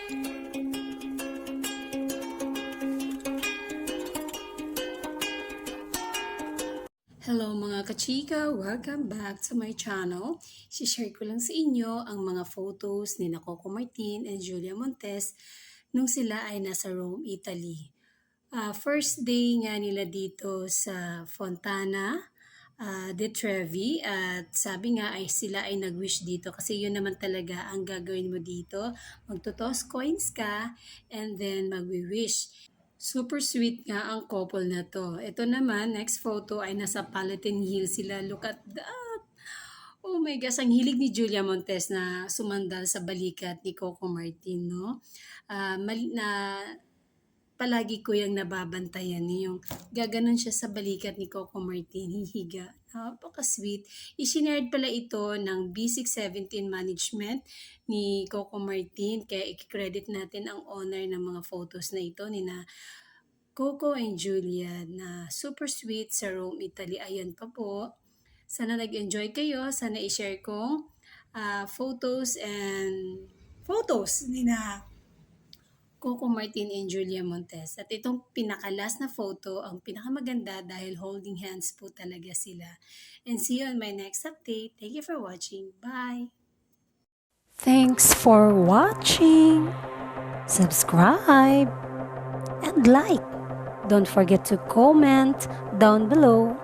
Hello mga kachika! Welcome back to my channel. Share ko lang sa inyo ang mga photos ni Coco Martin and Julia Montes nung sila ay nasa Rome, Italy. First day nga nila dito sa Fontana de Trevi at sabi nga ay sila ay nag-wish dito kasi yun naman talaga ang gagawin mo dito. Magtotoss coins ka and then magwi-wish. Super sweet nga ang couple na to. Ito naman, next photo ay nasa Palatine Hill sila. Look at that! Oh my gosh, ang hilig ni Julia Montes na sumandal sa balikat ni Coco Martin, no? Palagi ko yung nababantayan yung gaganon siya sa balikat ni Coco Martin, hihiga. Napaka-sweet. Isinared pala ito ng B617 Management ni Coco Martin, kaya i-credit natin ang owner ng mga photos na ito ni na Coco and Julia na super sweet sa Rome, Italy. Ayan pa po. Sana nag-enjoy kayo. Sana i-share kong photos ni na Coco Martin and Julia Montes. At itong pinakalas na photo, ang pinakamaganda dahil holding hands po talaga sila. And see you on my next update. Thank you for watching. Bye! Thanks for watching. Subscribe and like. Don't forget to comment down below.